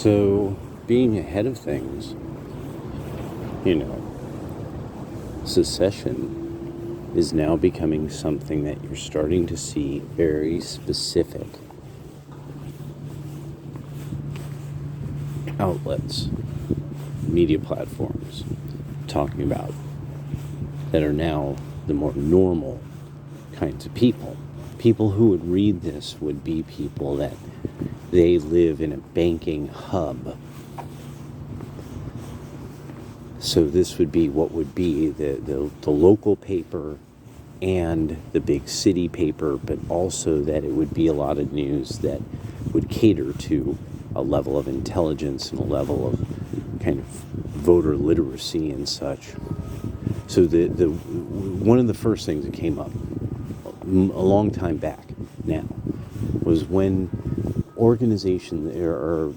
So, being ahead of things, you know, secession is now becoming something that you're starting to see very specific outlets, media platforms talking about that are now the more normal kinds of people. People who would read this would be people that they live in a banking hub. So this would be what would be the local paper and the big city paper, but also that it would be a lot of news that would cater to a level of intelligence and a level of kind of voter literacy and such. So the one of the first things that came up a long time back now was when organizations or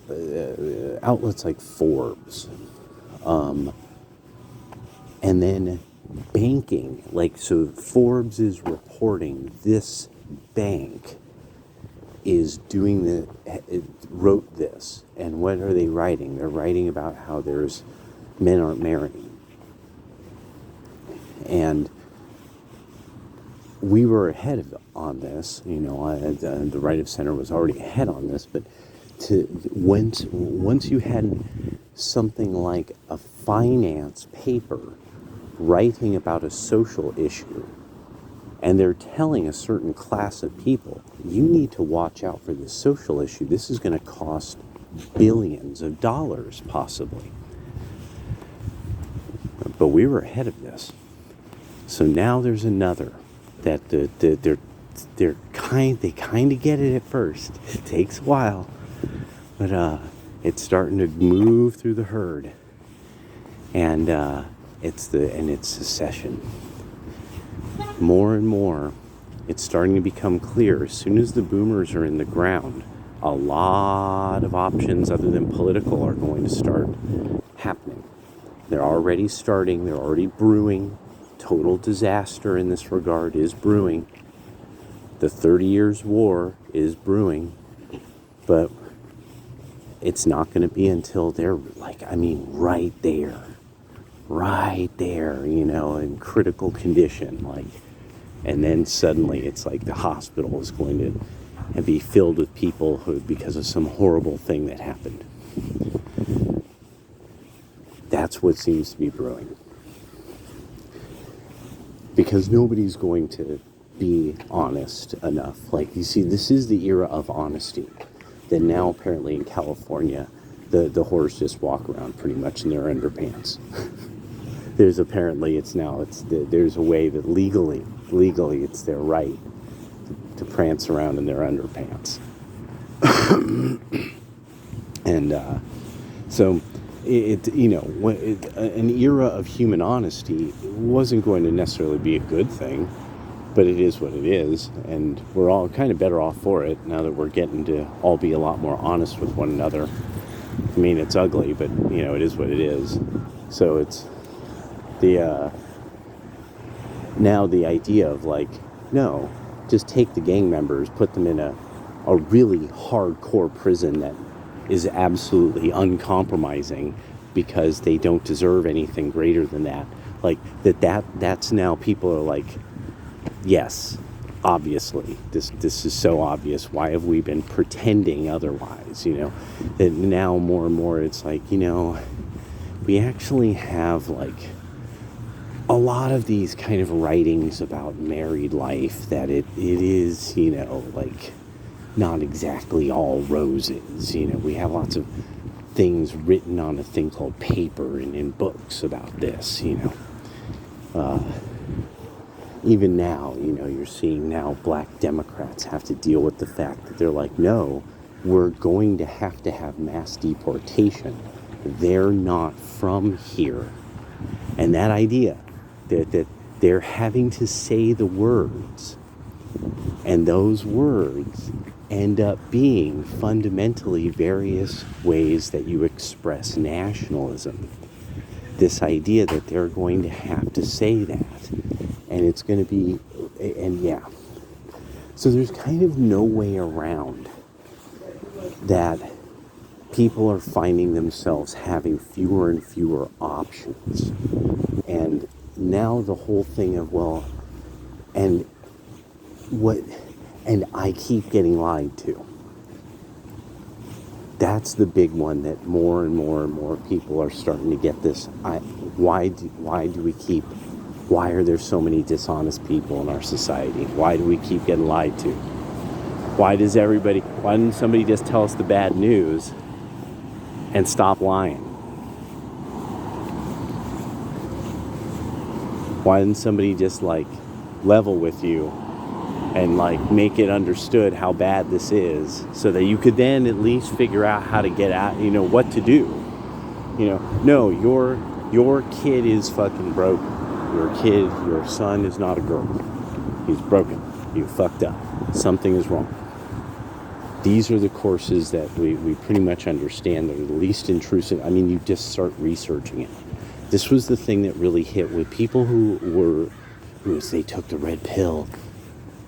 outlets like Forbes, and then banking, like, so Forbes is reporting this bank is doing it wrote this, and what are they writing? They're writing about how there's men aren't marrying, and we were ahead on this. The Right of Center was already ahead on this, but once you had something like a finance paper writing about a social issue, and they're telling a certain class of people, you need to watch out for this social issue. This is going to cost billions of dollars, possibly. But we were ahead of this. So now there's another that they kind of get it at first. It takes a while, but it's starting to move through the herd, and it's secession. More and more, it's starting to become clear. As soon as the boomers are in the ground, a lot of options other than political are going to start happening. They're already starting. They're already brewing. Total disaster in this regard is brewing. The 30 Years' War is brewing, but it's not going to be until they're right there, in critical condition, and then suddenly it's like the hospital is going to be filled with people who, because of some horrible thing that happened. That's what seems to be brewing. Because nobody's going to be honest enough. You see, this is the era of honesty. That now apparently in California, the whores just walk around pretty much in their underpants. There's a way that legally it's their right to prance around in their underpants. And so an era of human honesty wasn't going to necessarily be a good thing, but it is what it is, and we're all kind of better off for it now that we're getting to all be a lot more honest with one another. I mean, it's ugly, but it is what it is. So it's now the idea of no, just take the gang members, put them in a really hardcore prison that is absolutely uncompromising because they don't deserve anything greater than that. That's now people are yes, obviously, this is so obvious. Why have we been pretending otherwise? That now more and more it's we actually have a lot of these kind of writings about married life that it is, not exactly all roses. We have lots of things written on a thing called paper and in books about this, even now, you're seeing now black Democrats have to deal with the fact that they're no, we're going to have mass deportation. They're not from here. And that idea that they're having to say the words, and those words end up being fundamentally various ways that you express nationalism. This idea that they're going to have to say that, and it's going to be, so there's kind of no way around that people are finding themselves having fewer and fewer options. And now the whole thing of, well, and what, and I keep getting lied to. That's the big one that more and more and more people are starting to get this. Why are there so many dishonest people in our society? Why do we keep getting lied to? Why didn't somebody just tell us the bad news and stop lying? Why didn't somebody just like level with you and like make it understood how bad this is, so that you could then at least figure out how to get out, what to do? No, your kid is fucking broken. Your son is not a girl. He's broken. You fucked up. Something is wrong. These are the courses that we pretty much understand. They're the least intrusive. I mean, you just start researching it. This was the thing that really hit with people who they took the red pill.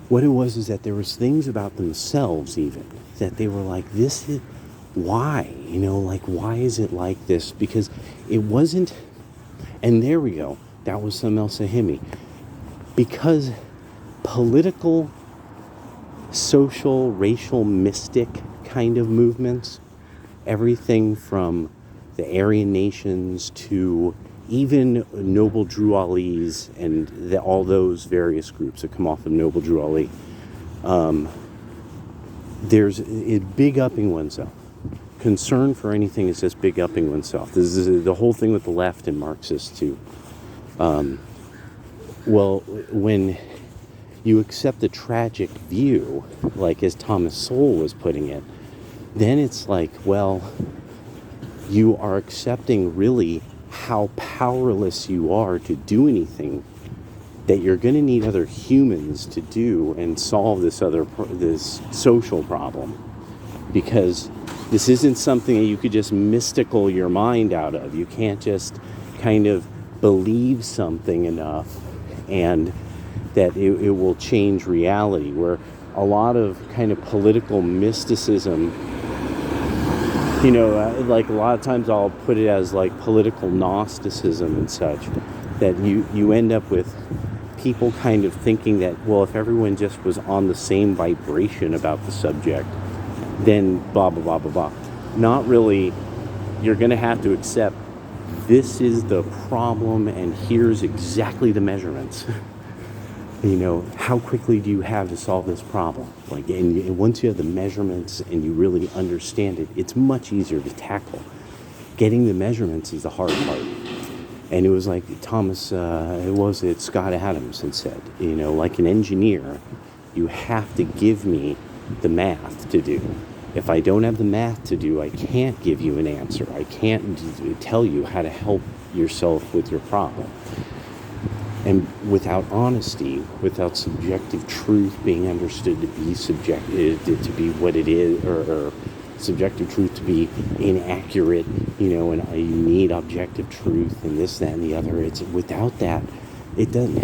What it was is that there was things about themselves even that they were like, this is why, why is it like this? Because it wasn't, and there we go. That was something else that hit me. Because political, social, racial, mystic kind of movements, everything from the Aryan nations to even Noble Drew Ali's and all those various groups that come off of Noble Drew Ali, there's a big upping oneself. Concern for anything is just big upping oneself. This is the whole thing with the left and Marxists too. Well, when you accept the tragic view, like as Thomas Sowell was putting it, then it's like, well, you are accepting really how powerless you are to do anything, that you're going to need other humans to do and solve this social problem, because this isn't something that you could just mystical your mind out of. You can't just kind of believe something enough and that it will change reality, where a lot of kind of political mysticism, like a lot of times I'll put it as like political Gnosticism and such, that you end up with people kind of thinking that, well, if everyone just was on the same vibration about the subject, then blah, blah, blah, blah, blah. Not really. You're going to have to accept this is the problem and here's exactly the measurements. How quickly do you have to solve this problem? And once you have the measurements and you really understand it, it's much easier to tackle. Getting the measurements is the hard part. And it was like Scott Adams had said, like an engineer, you have to give me the math to do. If I don't have the math to do, I can't give you an answer. I can't tell you how to help yourself with your problem. And without honesty, without subjective truth being understood to be subjective, to be what it is, or subjective truth to be inaccurate, and you need objective truth and this, that, and the other. It's without that, it doesn't.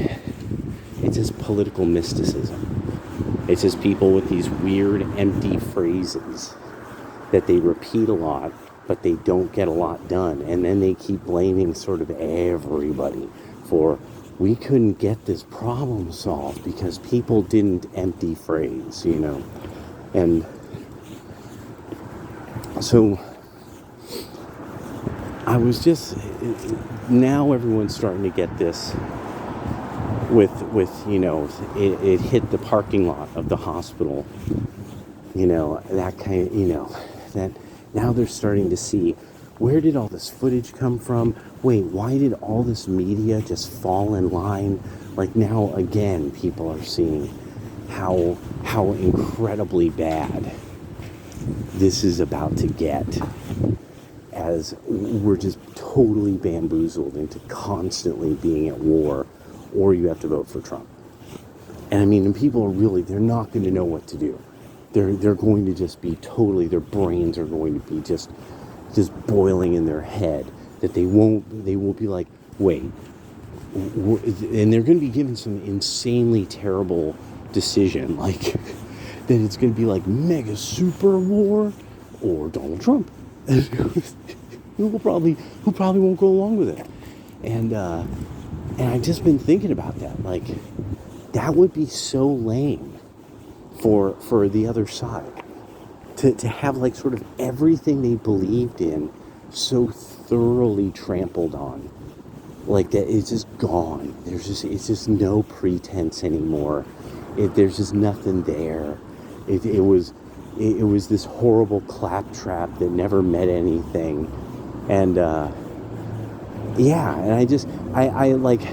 It's just political mysticism. It's just people with these weird, empty phrases that they repeat a lot, but they don't get a lot done. And then they keep blaming sort of everybody for, we couldn't get this problem solved because people didn't empty phrase, And so I was just, now everyone's starting to get this with it hit the parking lot of the hospital, that kind of, that now they're starting to see, where did all this footage come from? Wait, why did all this media just fall in line? Like now again, people are seeing how incredibly bad this is about to get, as we're just totally bamboozled into constantly being at war, or you have to vote for Trump. And I mean, and people are really, they're not going to know what to do. They're going to just be totally, their brains are going to be just boiling in their head, that they won't be like, wait, and they're going to be given some insanely terrible decision, like that it's going to be like mega super war or Donald Trump. who probably won't go along with it. And I've just been thinking about that. Like, that would be so lame for the other side to have like sort of everything they believed in so thoroughly trampled on. Like that, it's just gone. It's just no pretense anymore. There's just nothing there. It was this horrible claptrap that never meant anything. And yeah, and I like,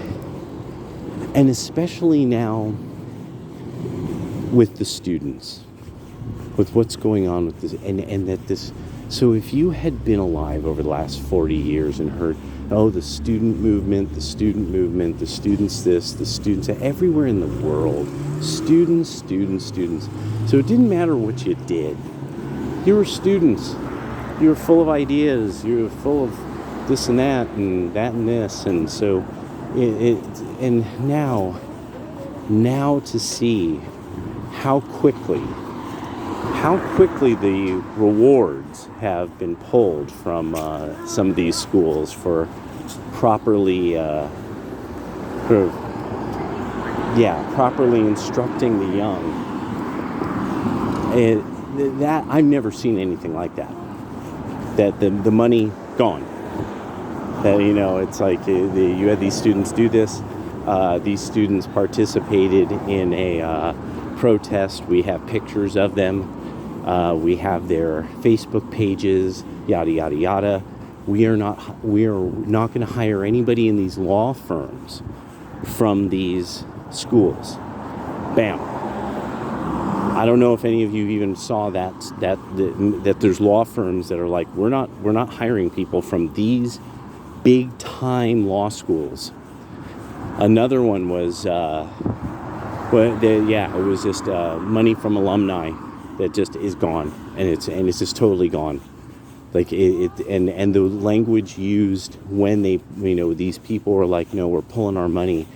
and especially now with the students, with what's going on with this, and that this, so if you had been alive over the last 40 years and heard, oh, the students this, the students everywhere in the world, students. So it didn't matter what you did. You were students. You were full of ideas. You were full of this and that and this. And so and now to see how quickly the rewards have been pulled from some of these schools for properly properly instructing the young. That I've never seen anything like that. That the money gone. That, you know, it's like you had these students do this. These students participated in a protest. We have pictures of them. We have their Facebook pages, yada yada yada. We are not going to hire anybody in these law firms from these schools. Bam. I don't know if any of you even saw that there's law firms that are like, we're not hiring people from these big time law schools. Another one was it was just money from alumni that just is gone, and it's just totally gone. Like and the language used when they, you know, these people were like, no, we're pulling our money,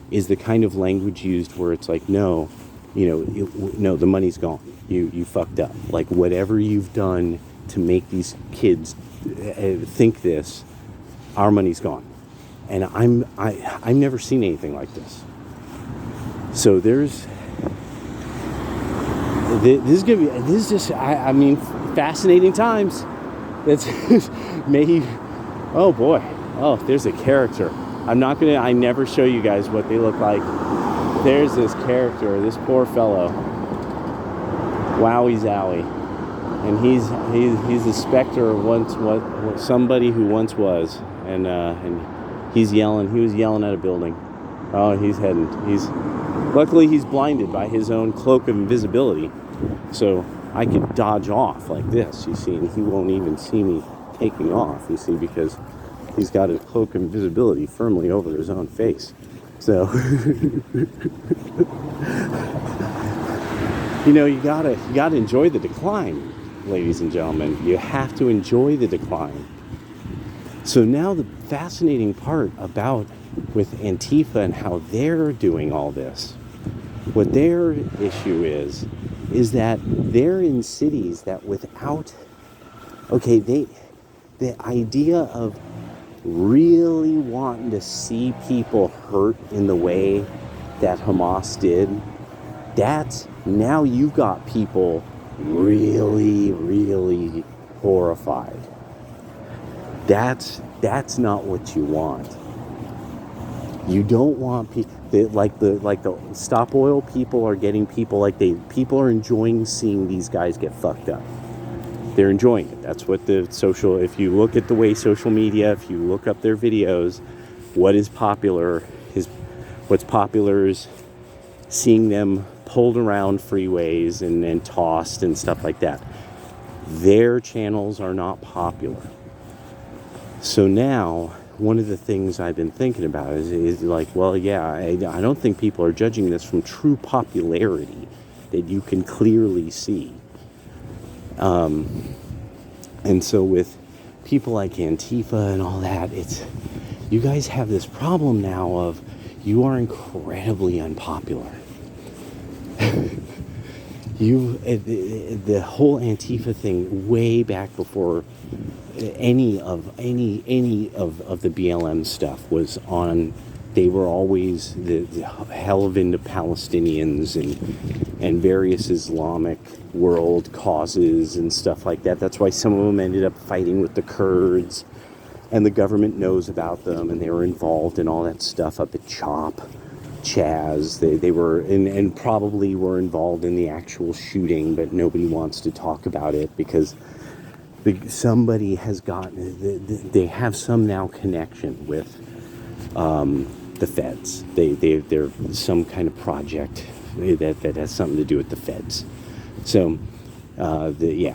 is the kind of language used where it's like, no, you know, no, the money's gone. You fucked up. Like, whatever you've done to make these kids think this, our money's gone. And I've never seen anything like this. So this is just fascinating times. It's oh boy, oh, there's a character. I never show you guys what they look like. There's this character, this poor fellow. Wowie zowie. And he's the specter of somebody who once was, and he's yelling. He was yelling at a building. Oh, luckily he's blinded by his own cloak of invisibility, so I could dodge off like this, you see, and he won't even see me taking off, you see, because he's got his cloak of invisibility firmly over his own face. So you know, you gotta enjoy the decline, ladies and gentlemen. You have to enjoy the decline. So now the fascinating part about with Antifa and how they're doing all this, what their issue is that they're in cities that without, the idea of really wanting to see people hurt in the way that Hamas did, that's, now you've got people really, really horrified. That's not what you want. You don't want people like the Stop Oil people are getting people people are enjoying seeing these guys get fucked up. They're enjoying it. That's what if you look at the way social media, if you look up their videos, what's popular is seeing them pulled around freeways and tossed and stuff like that. Their channels are not popular. So now, one of the things I've been thinking about is like, well, yeah, I don't think people are judging this from true popularity that you can clearly see. And so with people like Antifa and all that, you guys have this problem now of you are incredibly unpopular. the whole Antifa thing way back before any of the BLM stuff was on. They were always the hell of into Palestinians and various Islamic world causes and stuff like that. That's why some of them ended up fighting with the Kurds, and the government knows about them, and they were involved in all that stuff up at Chaz. They were and probably were involved in the actual shooting, but nobody wants to talk about it because somebody has gotten. They have some now connection with the feds. They're some kind of project that has something to do with the feds. So the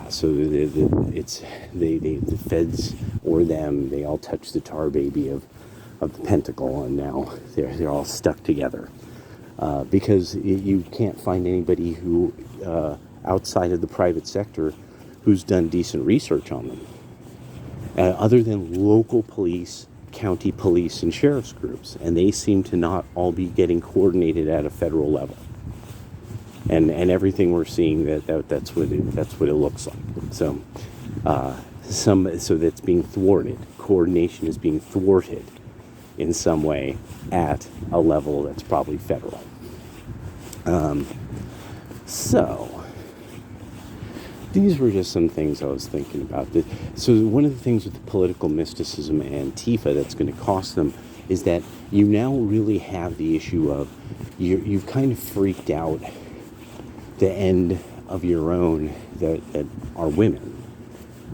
feds or them, they all touch the tar baby of the pentacle, and now they're all stuck together because you can't find anybody who outside of the private sector who's done decent research on them other than local police, county police, and sheriff's groups, and they seem to not all be getting coordinated at a federal level. And everything we're seeing that's what it looks like. So so that's being thwarted. Coordination is being thwarted in some way at a level that's probably federal. So these were just some things I was thinking about. So one of the things with the political mysticism and Antifa that's going to cost them is that you now really have the issue of you've kind of freaked out the end of your own that are women.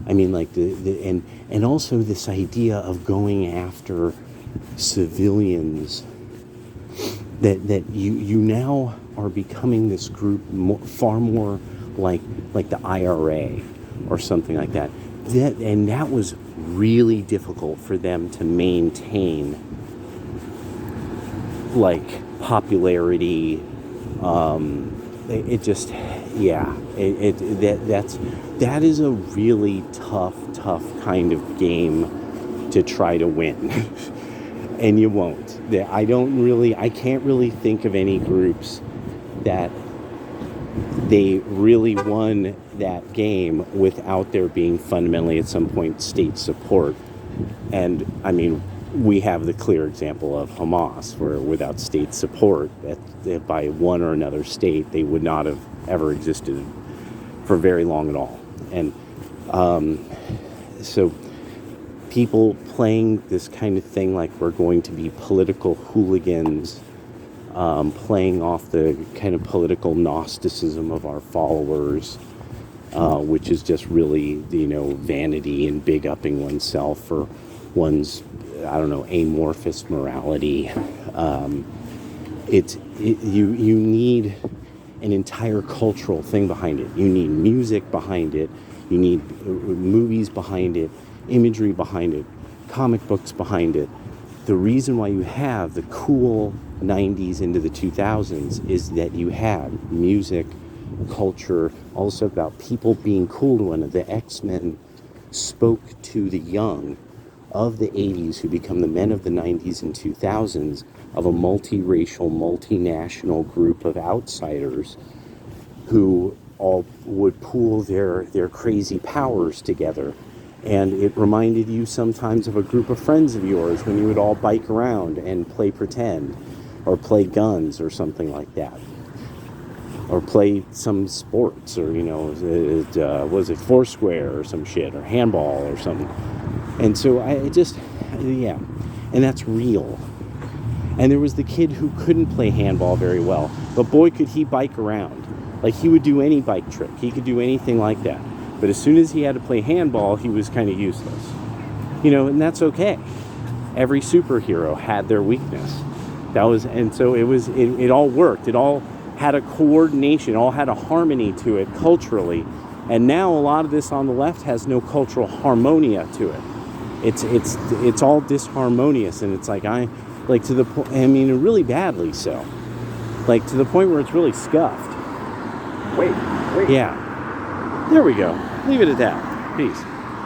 I mean, like and also this idea of going after civilians that you now are becoming this group far more like the IRA or something like that. And that was really difficult for them to maintain, like, popularity. That is a really tough kind of game to try to win. And you won't. I can't really think of any groups that they really won that game without there being fundamentally at some point state support. And I mean, we have the clear example of Hamas, where without state support by one or another state, they would not have ever existed for very long at all. And so people playing this kind of thing like we're going to be political hooligans, playing off the kind of political Gnosticism of our followers, which is just really, vanity and big-upping oneself for one's, amorphous morality. You need an entire cultural thing behind it. You need music behind it. You need movies behind it, imagery behind it, comic books behind it. The reason why you have the cool 90s into the 2000s is that you had music, culture, also about people being cool to one another. The X-Men spoke to the young of the 80s who become the men of the 90s and 2000s of a multiracial, multinational group of outsiders who all would pool their crazy powers together. And it reminded you sometimes of a group of friends of yours when you would all bike around and play pretend or play guns or something like that. Or play some sports or, was it Foursquare or some shit or handball or something. And so and that's real. And there was the kid who couldn't play handball very well, but boy, could he bike around. Like, he would do any bike trick. He could do anything like that. But as soon as he had to play handball, he was kind of useless. And that's okay. Every superhero had their weakness. So it all worked. It all had a coordination, all had a harmony to it culturally. And now a lot of this on the left has no cultural harmonia to it. It's all disharmonious, and it's to the point, really badly so. Like, to the point where it's really scuffed. Wait. Yeah. There we go. Leave it at that. Peace.